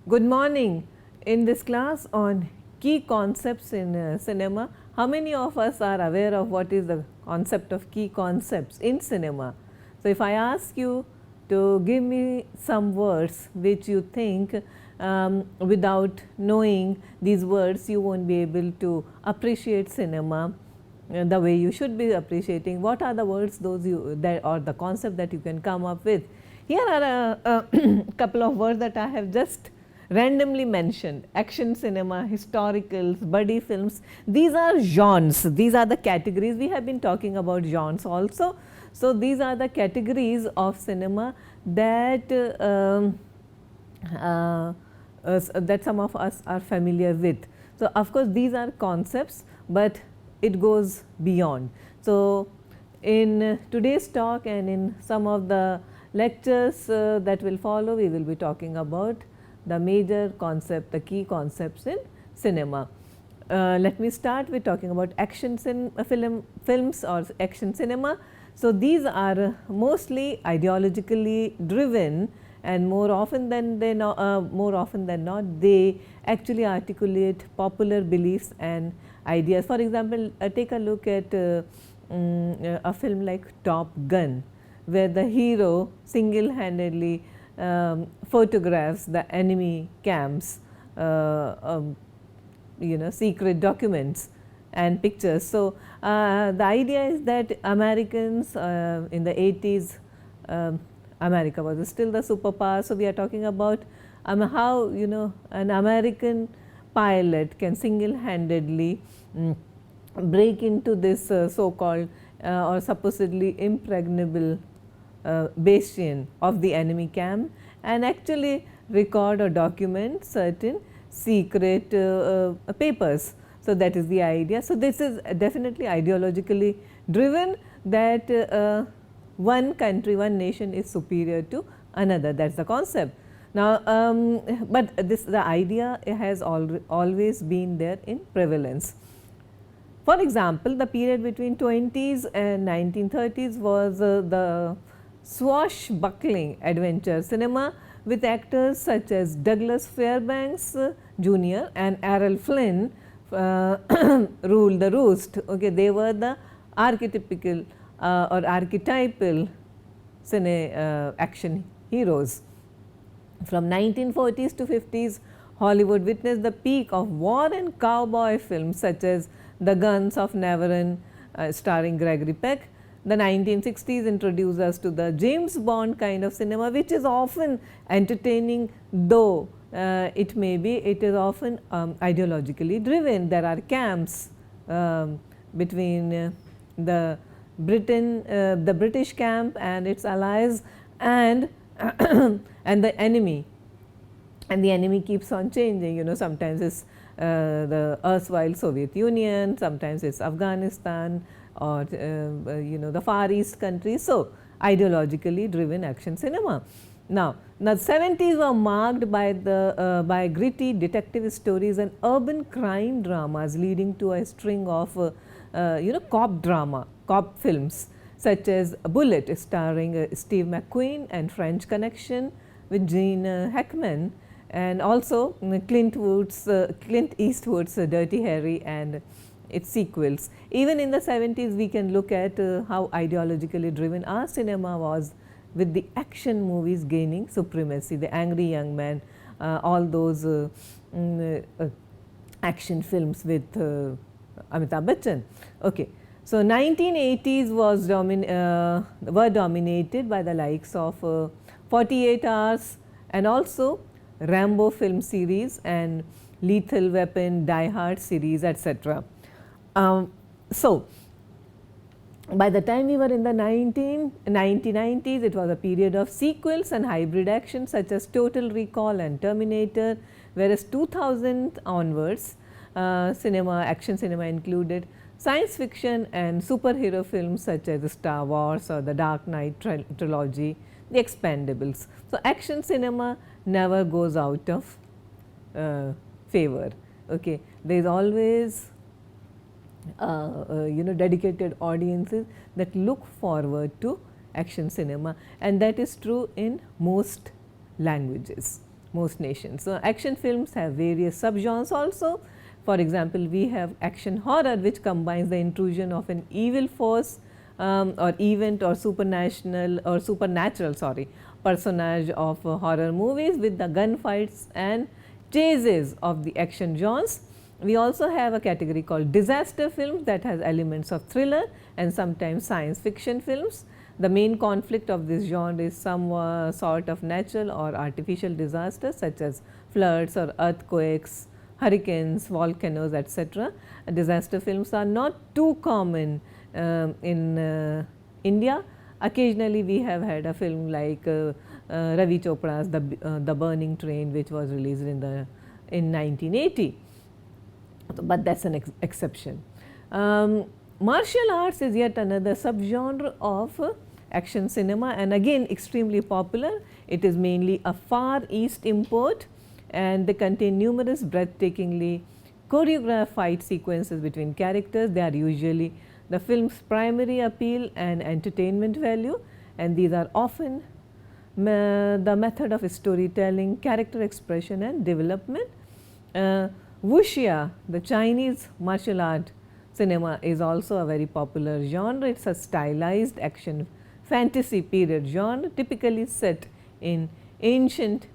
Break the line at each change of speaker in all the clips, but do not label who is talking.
Good morning. In this class on key concepts in cinema, how many of us are aware of what is the concept of key concepts in cinema? So, if I ask you to give me some words which you think without knowing these words you won't be able to appreciate cinema the way you should be appreciating, what are the words those you that or the concept that you can come up with? Here are a couple of words that I have just randomly mentioned: action cinema, historicals, buddy films. These are genres, these are the categories. We have been talking about genres also. So, these are the categories of cinema that that some of us are familiar with. So, of course, these are concepts, but it goes beyond. So, in today's talk and in some of the lectures that will follow, we will be talking about the major concept, the key concepts in cinema. Let me start with talking about action films or action cinema. So, these are mostly ideologically driven, and more often than not they actually articulate popular beliefs and ideas. For example, take a look at a film like Top Gun, where the hero single-handedly photographs the enemy camps, secret documents and pictures. So, the idea is that Americans in the 80s, America was still the superpower. So, we are talking about how an American pilot can single-handedly break into this so-called or supposedly impregnable bastion of the enemy camp and actually record or document certain secret papers. So, that is the idea. So, this is definitely ideologically driven, that one country, one nation is superior to another, that is the concept. Now, but the idea has always been there in prevalence. For example, the period between 20s and 1930s was the swashbuckling adventure cinema with actors such as Douglas Fairbanks Jr. and Errol Flynn ruled the roost. Okay, they were the archetypical or archetypal action heroes. From 1940s to 50s, Hollywood witnessed the peak of war and cowboy films such as The Guns of Navarone starring Gregory Peck. The 1960s introduced us to the James Bond kind of cinema, which is often entertaining, though it is often ideologically driven. There are camps between the British camp and its allies and and the enemy, and the enemy keeps on changing. Sometimes it's the erstwhile Soviet Union, sometimes it's Afghanistan or the Far East countries. So, ideologically driven action cinema. Now, the 70s were marked by gritty detective stories and urban crime dramas, leading to a string of cop films such as Bullet starring Steve McQueen and French Connection with Gene Hackman, and also Clint Eastwood's Dirty Harry and its sequels. Even in the 70s, we can look at how ideologically driven our cinema was, with the action movies gaining supremacy. The Angry Young Man, all those action films with Amitabh Bachchan. Okay. So, 1980s were dominated by the likes of 48 Hours and also Rambo film series and Lethal Weapon, Die Hard series, etc. So, by the time we were in the 1990s, it was a period of sequels and hybrid action such as Total Recall and Terminator, whereas 2000 onwards action cinema included science fiction and superhero films such as Star Wars or the Dark Knight trilogy, The Expendables. So, action cinema never goes out of favor. Okay. There is always dedicated audiences that look forward to action cinema, and that is true in most languages. most nations. So, action films have various subgenres also. For example, we have action horror, which combines the intrusion of an evil force or event or supernatural personage of horror movies with the gunfights and chases of the action genres. We also have a category called disaster films that has elements of thriller and sometimes science fiction films. The main conflict of this genre is some sort of natural or artificial disasters such as floods or earthquakes, hurricanes, volcanoes, etc. Disaster films are not too common in India. Occasionally we have had a film like Ravi Chopra's The Burning Train, which was released in 1980, but that is an exception. Martial arts is yet another subgenre of action cinema, and again extremely popular. It is mainly a Far East import, and they contain numerous breathtakingly choreographed fight sequences between characters. They are usually the film's primary appeal and entertainment value, and these are often the method of storytelling, character expression and development. Wuxia, the Chinese martial art cinema, is also a very popular genre. It is a stylized action fantasy period genre typically set in ancient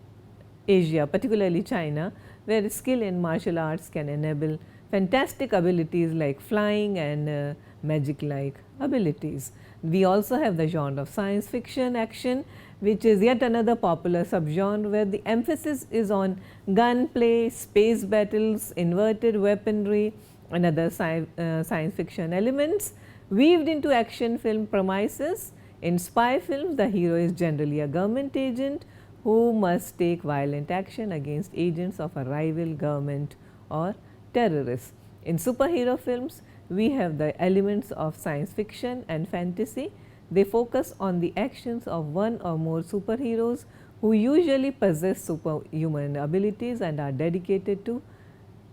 Asia, particularly China, where skill in martial arts can enable fantastic abilities like flying and magic like abilities. We also have the genre of science fiction action, which is yet another popular subgenre where the emphasis is on gunplay, space battles, inverted weaponry and other science fiction elements weaved into action film premises. In spy films, the hero is generally a government agent who must take violent action against agents of a rival government or terrorists. In superhero films, we have the elements of science fiction and fantasy. They focus on the actions of one or more superheroes who usually possess superhuman abilities and are dedicated to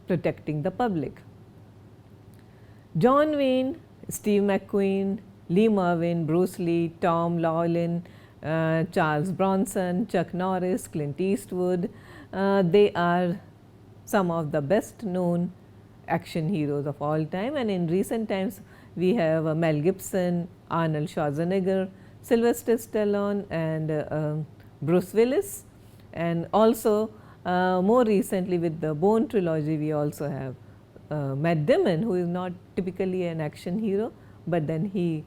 protecting the public. John Wayne, Steve McQueen, Lee Marvin, Bruce Lee, Tom Lawlin, Charles Bronson, Chuck Norris, Clint Eastwood, they are some of the best known action heroes of all time, and in recent times we have Mel Gibson, Arnold Schwarzenegger, Sylvester Stallone and Bruce Willis, and also more recently with the Bourne trilogy we also have Matt Damon, who is not typically an action hero, but then he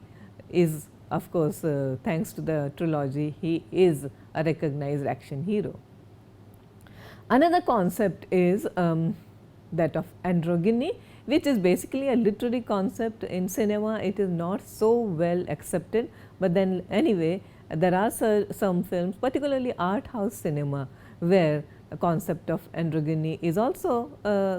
is, of course, thanks to the trilogy, he is a recognized action hero. Another concept is that of androgyny, which is basically a literary concept. In cinema it is not so well accepted, but then anyway there are some films, particularly art house cinema, where the concept of androgyny is also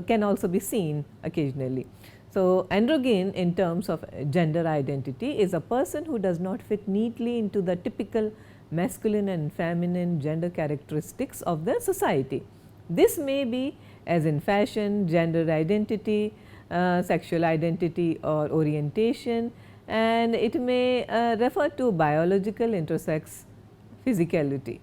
can also be seen occasionally. So, androgyne in terms of gender identity is a person who does not fit neatly into the typical masculine and feminine gender characteristics of the society. This may be as in fashion, gender identity, sexual identity or orientation, and it may refer to biological intersex physicality.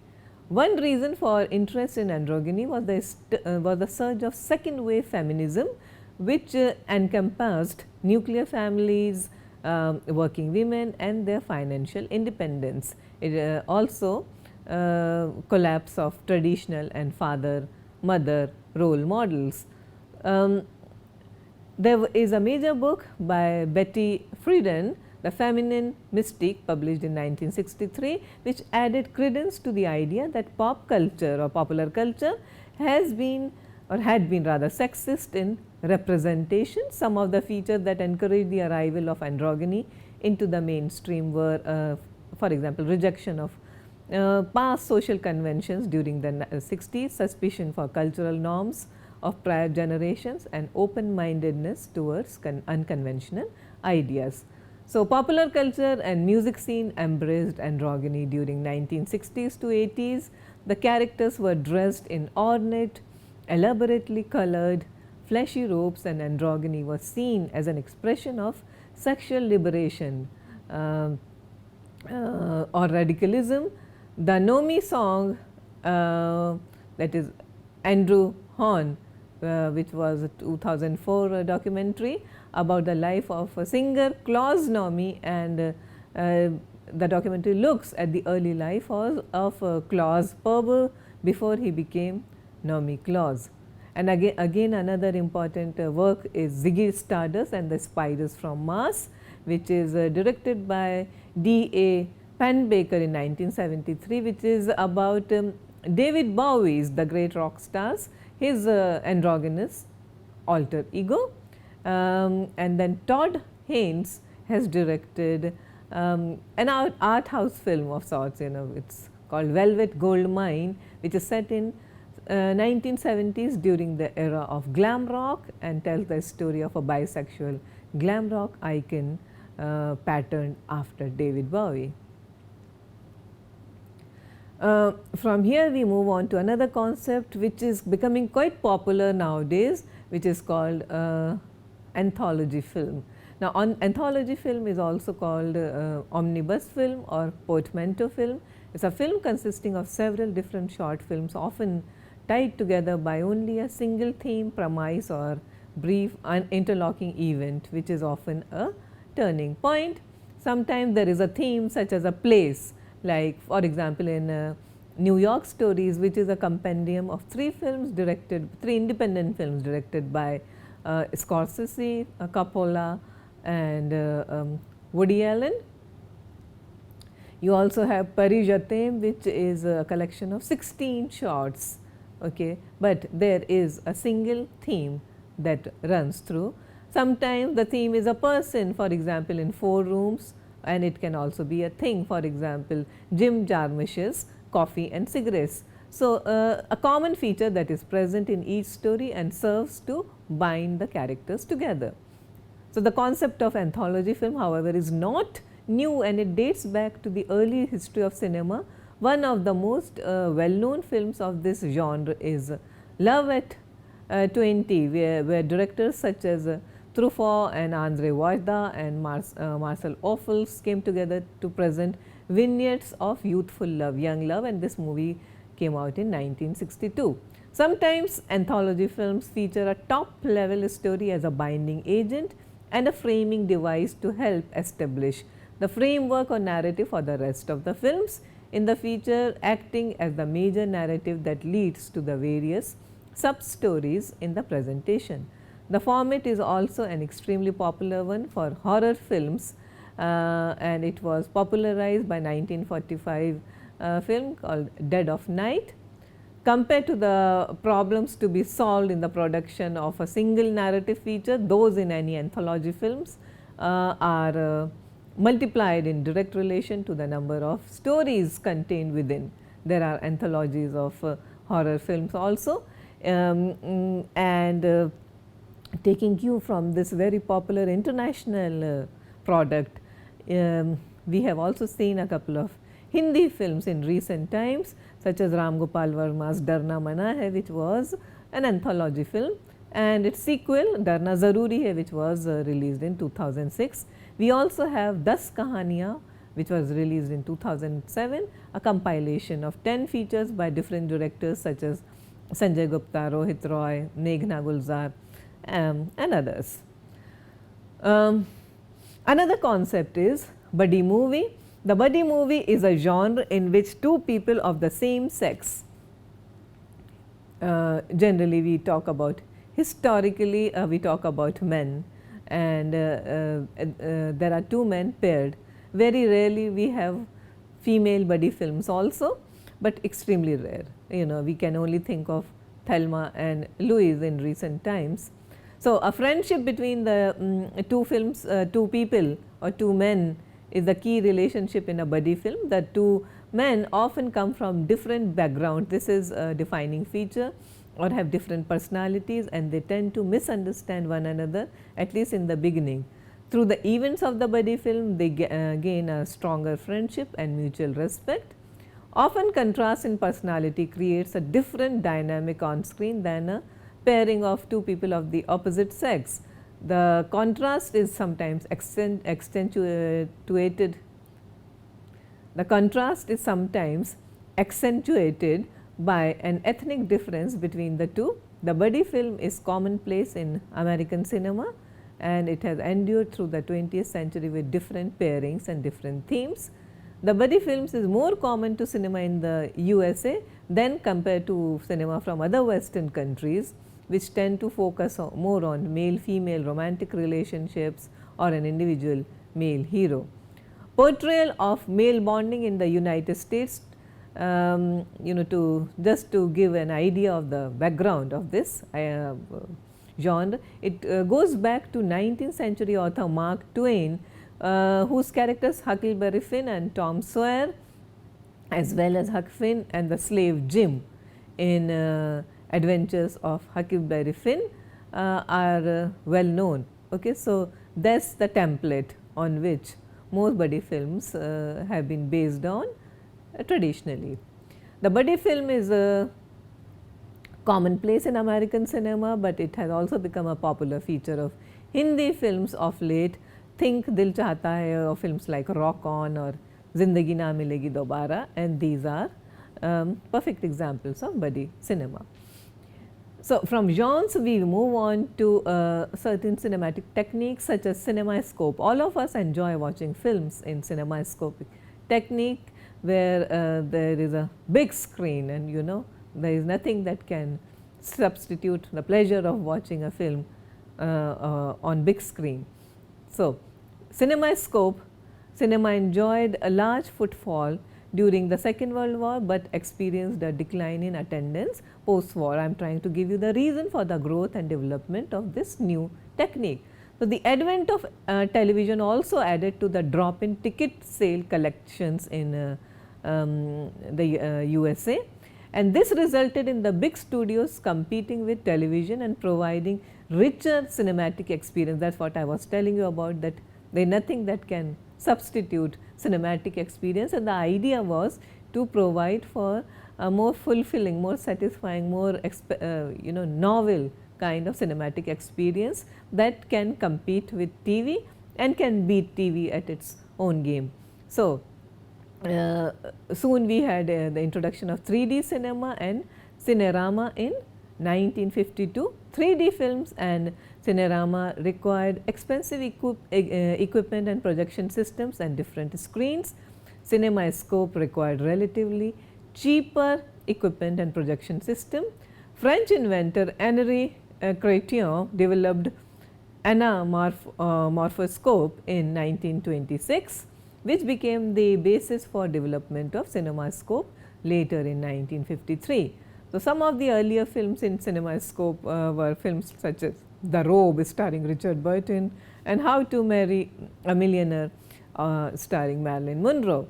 One reason for interest in androgyny was the surge of second wave feminism, which encompassed nuclear families, working women and their financial independence. It also collapse of traditional and father-mother role models. There is a major book by Betty Friedan, The Feminine Mystique, published in 1963, which added credence to the idea that pop culture or popular culture has been or had been rather sexist in representation. Some of the features that encouraged the arrival of androgyny into the mainstream were, for example, rejection of past social conventions during the 60s, suspicion for cultural norms of prior generations and open-mindedness towards unconventional ideas. So, popular culture and music scene embraced androgyny during 1960s to 80s. The characters were dressed in ornate, elaborately colored, fleshy robes, and androgyny was seen as an expression of sexual liberation or radicalism. The Nomi song that is Andrew Horn, which was a 2004 documentary about the life of a singer Claus Nomi, and the documentary looks at the early life of Claus Perber before he became Nomi Claus. And again another important work is Ziggy Stardust and the Spiders from Mars, which is directed by D.A. Pennebaker in 1973, which is about David Bowie's, the great rock stars, his androgynous alter ego. And then Todd Haynes has directed an art house film of sorts, it's called Velvet Goldmine, which is set in 1970s during the era of glam rock and tells the story of a bisexual glam rock icon patterned after David Bowie. From here we move on to another concept which is becoming quite popular nowadays, which is called anthology film. Now, anthology film is also called omnibus film or portmanteau film. It is a film consisting of several different short films, often tied together by only a single theme, premise or brief interlocking event, which is often a turning point. Sometimes there is a theme such as a place, like for example in New York Stories, which is a compendium of three independent films directed by Scorsese, Coppola and Woody Allen. You also have Paris Je t'aime, which is a collection of 16 shorts, okay, but there is a single theme that runs through. Sometimes the theme is a person, for example in Four Rooms, and it can also be a thing, for example Jim Jarmusch's Coffee and Cigarettes. So, a common feature that is present in each story and serves to bind the characters together. So, the concept of anthology film, however, is not new, and it dates back to the early history of cinema. One of the most well-known films of this genre is Love at 20, where directors such as Truffaut and Andre Vajda and Marcel Offels came together to present vignettes of youthful love, young love, and this movie came out in 1962. Sometimes anthology films feature a top-level story as a binding agent and a framing device to help establish the framework or narrative for the rest of the films, in the feature acting as the major narrative that leads to the various sub-stories in the presentation. The format is also an extremely popular one for horror films, and it was popularized by 1945 film called Dead of Night. Compared to the problems to be solved in the production of a single narrative feature, those in any anthology films are multiplied in direct relation to the number of stories contained within. There are anthologies of horror films also, and taking cue from this very popular international product, we have also seen a couple of Hindi films in recent times, such as Ram Gopal Verma's Darna Mana Hai, which was an anthology film, and its sequel Darna Zaruri Hai, which was released in 2006. We also have 10 Kahaniyan, which was released in 2007, a compilation of 10 features by different directors such as Sanjay Gupta, Rohit Roy, Meghna Gulzar and others. Another concept is buddy movie. The buddy movie is a genre in which two people of the same sex, generally we talk about, historically we talk about men, and there are two men paired. Very rarely we have female buddy films also, but extremely rare. We can only think of Thelma and Louise in recent times. So, a friendship between the two people or two men is the key relationship in a buddy film. The two men often come from different backgrounds. This is a defining feature, or have different personalities, and they tend to misunderstand one another, at least in the beginning. Through the events of the buddy film, they gain a stronger friendship and mutual respect. Often contrast in personality creates a different dynamic on screen than a pairing of two people of the opposite sex. The contrast is sometimes accentuated by an ethnic difference between the two. The buddy film is commonplace in American cinema, and it has endured through the 20th century with different pairings and different themes. The buddy films is more common to cinema in the USA than compared to cinema from other Western countries, which tend to focus more on male-female romantic relationships or an individual male hero. Portrayal of male bonding in the United States, to give an idea of the background of this genre, it goes back to 19th century author Mark Twain, whose characters Huckleberry Finn and Tom Sawyer, as well as Huck Finn and the slave Jim in Adventures of Huckleberry Finn are well known. Okay, so that's the template on which most buddy films have been based on traditionally. The buddy film is commonplace in American cinema, but it has also become a popular feature of Hindi films of late. Think Dil Chahta Hai or films like Rock On or Zindagi Na Milegi Dobara, and these are perfect examples of buddy cinema. So, from genres we move on to certain cinematic techniques such as CinemaScope. All of us enjoy watching films in CinemaScope technique, where there is a big screen, and there is nothing that can substitute the pleasure of watching a film on big screen. So, CinemaScope cinema enjoyed a large footfall during the Second World War, but experienced a decline in attendance post-war. I am trying to give you the reason for the growth and development of this new technique. So, the advent of television also added to the drop in ticket sale collections in the USA, and this resulted in the big studios competing with television and providing richer cinematic experience. That is what I was telling you about, that there is nothing that can substitute cinematic experience, and the idea was to provide for a more fulfilling, more satisfying, more novel kind of cinematic experience that can compete with TV and can beat TV at its own game. So, soon we had the introduction of 3D cinema and Cinerama in 1952. 3D films and Cinerama required expensive equipment and projection systems and different screens. CinemaScope required relatively cheaper equipment and projection system. French inventor Henri Chrétien developed anamorphoscope in 1926, which became the basis for development of CinemaScope later in 1953. So, some of the earlier films in CinemaScope were films such as The Robe starring Richard Burton and How to Marry a Millionaire starring Marilyn Monroe.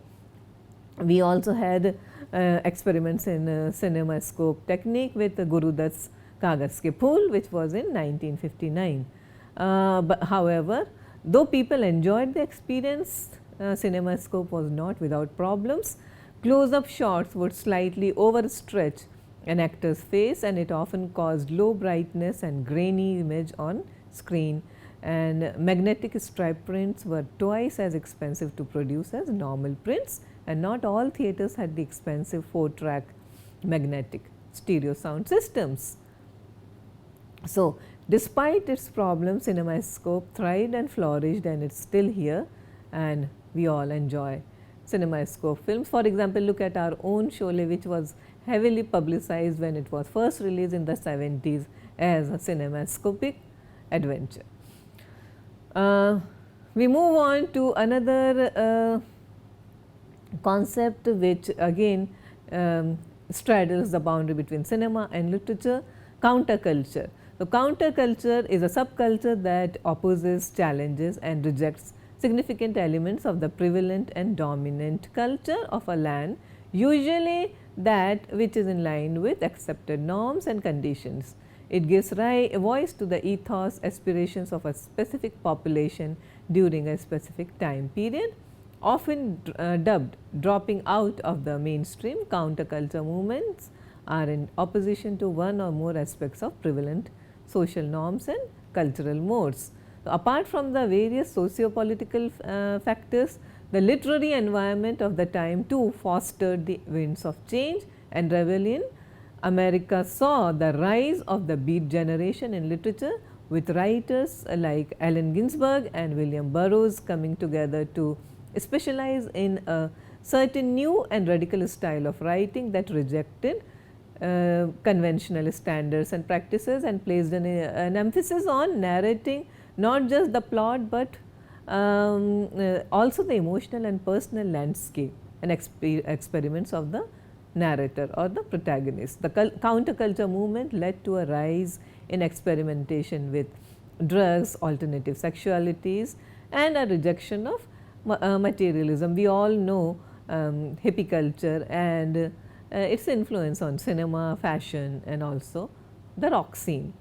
We also had experiments in CinemaScope technique with Guru Dutt's Kagaz Ke Phool, which was in 1959. But however, though people enjoyed the experience, CinemaScope was not without problems. Close-up shots would slightly overstretch an actor's face, and it often caused low brightness and grainy image on screen, and magnetic stripe prints were twice as expensive to produce as normal prints, and not all theatres had the expensive 4-track magnetic stereo sound systems. So, despite its problems, CinemaScope thrived and flourished, and it is still here, and we all enjoy CinemaScope films. For example, look at our own Sholay, which was heavily publicized when it was first released in the 70s as a cinemascopic adventure. We move on to another concept which again straddles the boundary between cinema and literature: counterculture. So, counterculture is a subculture that opposes, challenges and rejects significant elements of the prevalent and dominant culture of a land, usually that which is in line with accepted norms and conditions. It gives voice to the ethos, aspirations of a specific population during a specific time period. Often dubbed dropping out of the mainstream, counterculture movements are in opposition to one or more aspects of prevalent social norms and cultural modes. So, apart from the various socio-political factors, the literary environment of the time too fostered the winds of change and rebellion America saw the rise of the Beat generation in literature, with writers like Allen Ginsberg and William Burroughs coming together to specialize in a certain new and radical style of writing that rejected conventional standards and practices and placed an emphasis on narrating not just the plot, but also the emotional and personal landscape and experiments of the narrator or the protagonist. The counterculture movement led to a rise in experimentation with drugs, alternative sexualities, and a rejection of materialism. We all know hippie culture and its influence on cinema, fashion, and also the rock scene.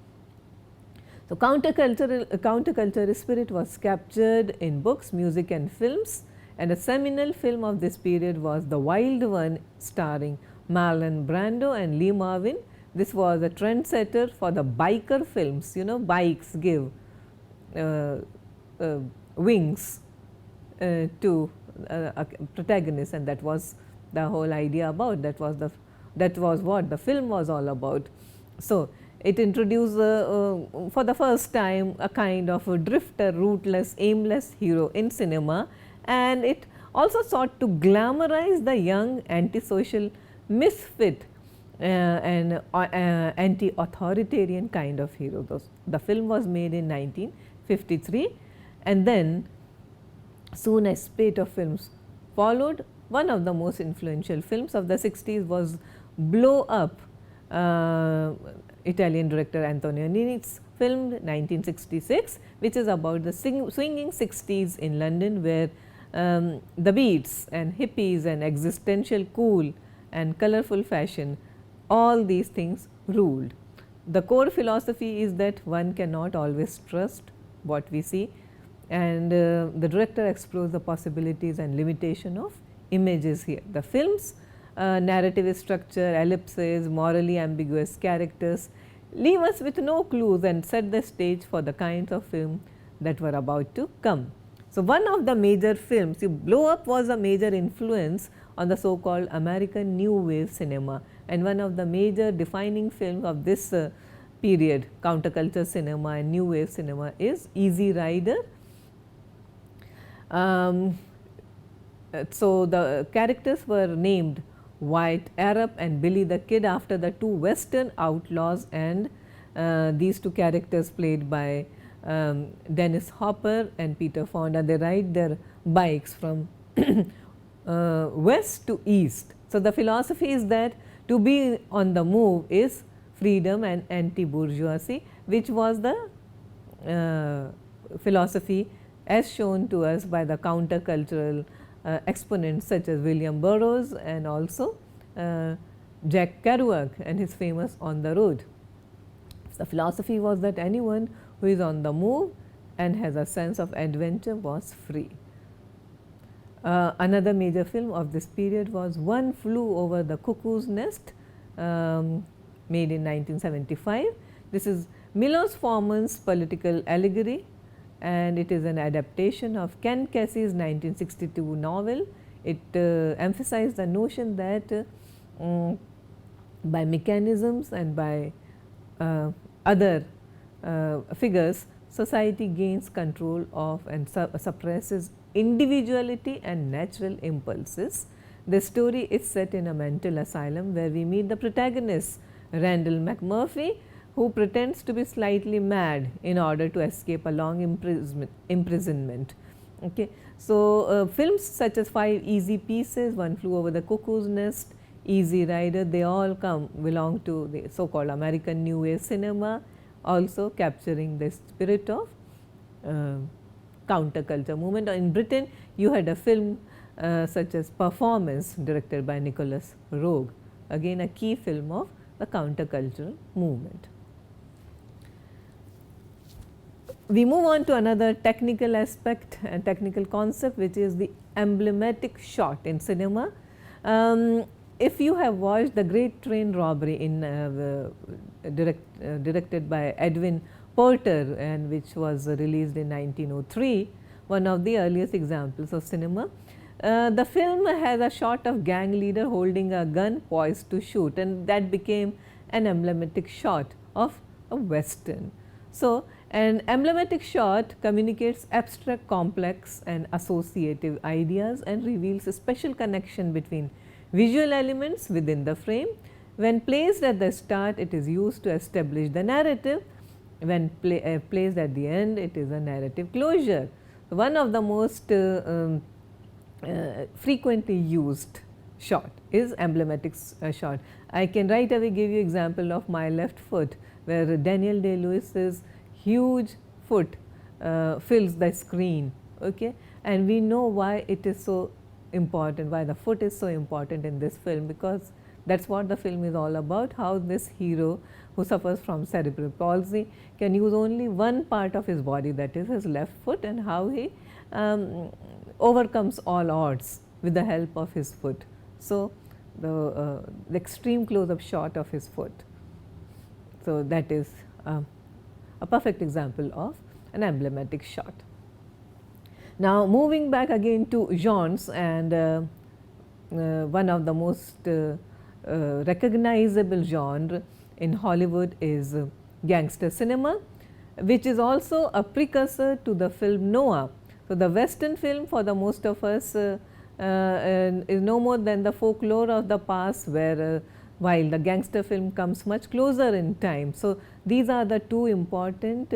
So, counterculture spirit was captured in books, music, and films, and a seminal film of this period was The Wild One, starring Marlon Brando and Lee Marvin. This was a trendsetter for the biker films. You know, bikes give wings to a protagonist, and that was the whole idea about. That was what the film was all about. So, it introduced for the first time a kind of a drifter, rootless, aimless hero in cinema, and it also sought to glamorize the young antisocial misfit and anti-authoritarian kind of hero. The film was made in 1953, and then soon a spate of films followed. One of the most influential films of the 60s was Blow Up, Italian director Antonio Nini's film 1966, which is about the swinging 60s in London, where the beats and hippies and existential cool and colorful fashion, all these things ruled. The core philosophy is that one cannot always trust what we see, and the director explores the possibilities and limitation of images here. The film's narrative structure, ellipses, morally ambiguous characters leave us with no clues and set the stage for the kinds of film that were about to come. So, one of the major films, Blow Up was a major influence on the so called American New Wave cinema, and one of the major defining films of this period, counterculture cinema and New Wave cinema, is Easy Rider. So, the characters were named White Arab and Billy the Kid after the two Western outlaws, and these two characters played by Dennis Hopper and Peter Fonda. They ride their bikes from west to east. So, the philosophy is that to be on the move is freedom and anti-bourgeoisie, which was the philosophy as shown to us by the countercultural exponents such as William Burroughs and also Jack Kerouac and his famous On the Road. The philosophy was that anyone who is on the move and has a sense of adventure was free. Another major film of this period was One Flew Over the Cuckoo's Nest, made in 1975. This is Milos Forman's political allegory, and it is an adaptation of Ken Kesey's 1962 novel. It emphasized the notion that by mechanisms and by other figures, society gains control of and suppresses individuality and natural impulses. The story is set in a mental asylum where we meet the protagonist, Randall McMurphy, who pretends to be slightly mad in order to escape a long imprisonment. Okay. So, films such as Five Easy Pieces, One Flew Over the Cuckoo's Nest, Easy Rider, they all belong to the so called American New Wave cinema, also capturing the spirit of counterculture movement. In Britain, you had a film such as Performance, directed by Nicholas Roeg, again a key film of the countercultural movement. We move on to another technical aspect and technical concept, which is the emblematic shot in cinema. If you have watched The Great Train Robbery directed by Edwin Porter, and which was released in 1903, one of the earliest examples of cinema, the film has a shot of gang leader holding a gun poised to shoot, and that became an emblematic shot of a Western. So, an emblematic shot communicates abstract, complex and associative ideas and reveals a special connection between visual elements within the frame. When placed at the start, it is used to establish the narrative. When placed at the end, it is a narrative closure. One of the most frequently used shot is emblematic shot. I can right away give you example of My Left Foot, where Daniel Day-Lewis's huge foot fills the screen, okay? And we know why it is so important, why the foot is so important in this film, because that is what the film is all about, how this hero who suffers from cerebral palsy can use only one part of his body, that is his left foot, and how he overcomes all odds with the help of his foot. So, the extreme close-up shot of his foot. So, that is a perfect example of an emblematic shot. Now, moving back again to genres, and one of the most recognizable genre in Hollywood is gangster cinema, which is also a precursor to the film noir. So, the Western film for the most of us is no more than the folklore of the past, where while the gangster film comes much closer in time. So, these are the two important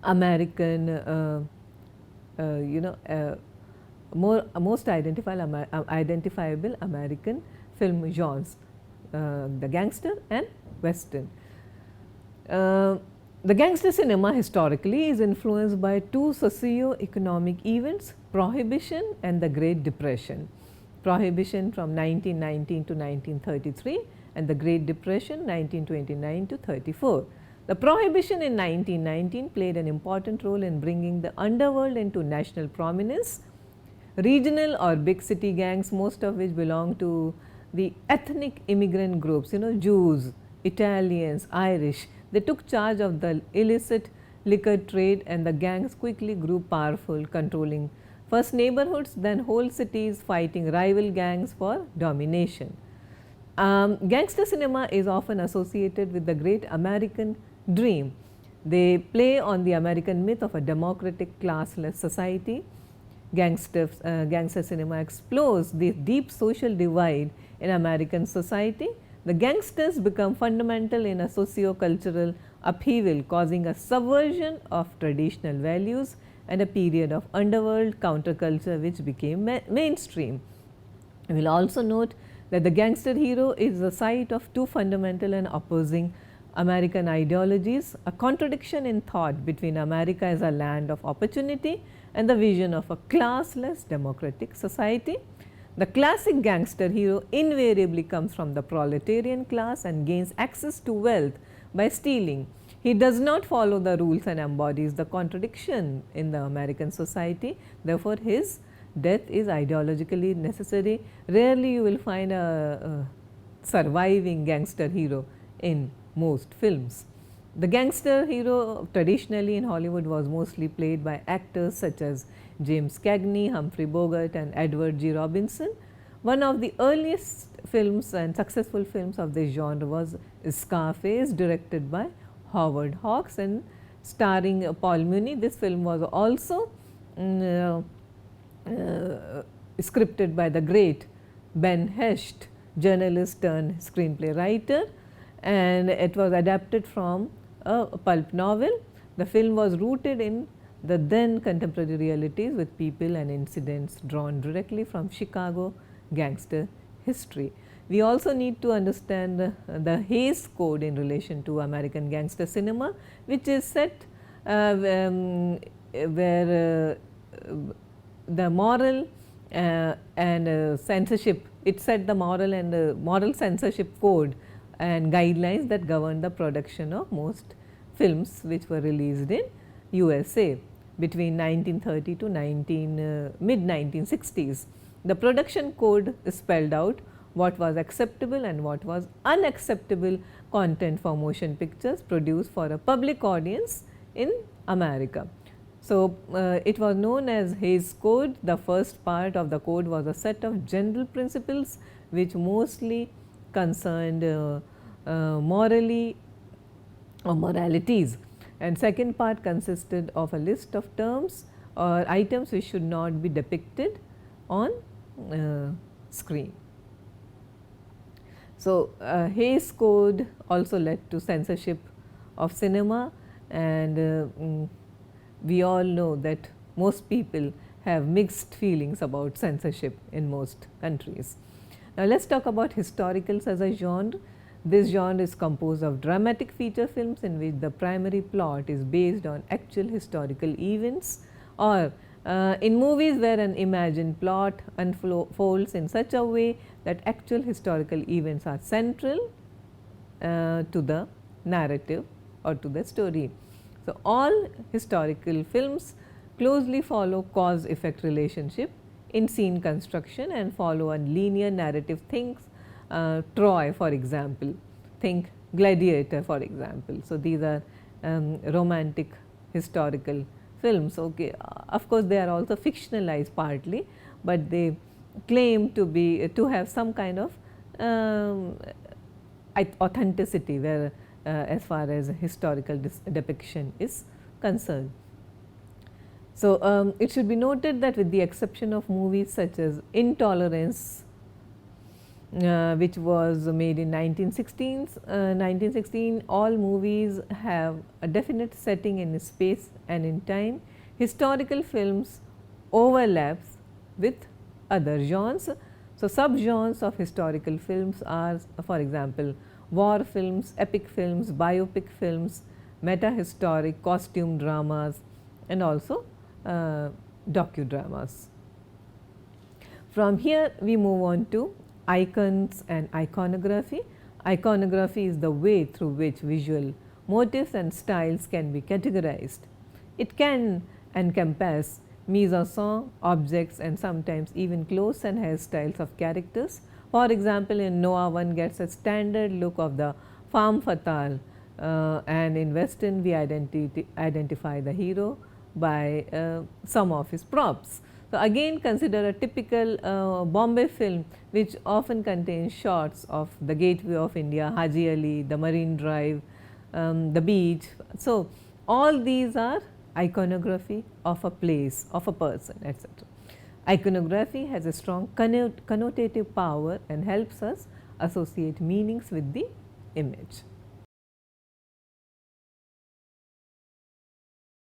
American most identifiable American film genres, the gangster and Western. The gangster cinema historically is influenced by two socio-economic events, Prohibition and the Great Depression. Prohibition from 1919 to 1933 and the Great Depression 1929 to 34. The Prohibition in 1919 played an important role in bringing the underworld into national prominence. Regional or big city gangs, most of which belong to the ethnic immigrant groups, Jews, Italians, Irish, they took charge of the illicit liquor trade, and the gangs quickly grew powerful, controlling first neighborhoods, then whole cities, fighting rival gangs for domination. Gangster cinema is often associated with the great American dream. They play on the American myth of a democratic, classless society. Gangster cinema explores the deep social divide in American society. The gangsters become fundamental in a socio-cultural upheaval, causing a subversion of traditional values and a period of underworld counterculture which became mainstream. We will also note that the gangster hero is the site of two fundamental and opposing American ideologies, a contradiction in thought between America as a land of opportunity and the vision of a classless democratic society. The classic gangster hero invariably comes from the proletarian class and gains access to wealth by stealing. He does not follow the rules and embodies the contradiction in the American society. Therefore, his death is ideologically necessary. Rarely you will find a surviving gangster hero in most films. The gangster hero traditionally in Hollywood was mostly played by actors such as James Cagney, Humphrey Bogart and Edward G. Robinson. One of the earliest films and successful films of this genre was Scarface, directed by Howard Hawks and starring Paul Muni. This film was also scripted by the great Ben Hecht, journalist turned screenplay writer, and it was adapted from a pulp novel. The film was rooted in the then contemporary realities with people and incidents drawn directly from Chicago gangster history. We also need to understand the Hays Code in relation to American gangster cinema, which is set where the moral and censorship, it set the moral and moral censorship code and guidelines that govern the production of most films which were released in USA between 1930 to mid 1960s. The production code spelled out what was acceptable and what was unacceptable content for motion pictures produced for a public audience in America. So, it was known as Hays Code. The first part of the code was a set of general principles which mostly concerned morally or moralities, and second part consisted of a list of terms or items which should not be depicted on screen. So, Hays Code also led to censorship of cinema, and we all know that most people have mixed feelings about censorship in most countries. Now, let us talk about historicals as a genre. This genre is composed of dramatic feature films in which the primary plot is based on actual historical events, or in movies where an imagined plot unfolds in such a way that actual historical events are central to the narrative or to the story. So, all historical films closely follow cause effect relationship in scene construction and follow a linear narrative. Think Troy, for example, think Gladiator, for example. So, these are romantic historical films. Okay, of course, they are also fictionalized partly, but they claim to have some kind of authenticity where as far as historical depiction is concerned. So, it should be noted that with the exception of movies such as Intolerance, which was made in 1916, all movies have a definite setting in space and in time. Historical films overlaps with other genres. So, subgenres of historical films are, for example, war films, epic films, biopic films, meta-historic, costume dramas, and also docudramas. From here we move on to icons and iconography. Iconography is the way through which visual motifs and styles can be categorized. It can encompass mise-en-scène, objects, and sometimes even clothes and hairstyles of characters. For example, in Noah one gets a standard look of the femme fatale, and in Western we identify the hero by some of his props. So, again consider a typical Bombay film which often contains shots of the gateway of India, Haji Ali, the Marine Drive, the beach. So, all these are iconography of a place, of a person, etc. Iconography has a strong connotative power and helps us associate meanings with the image.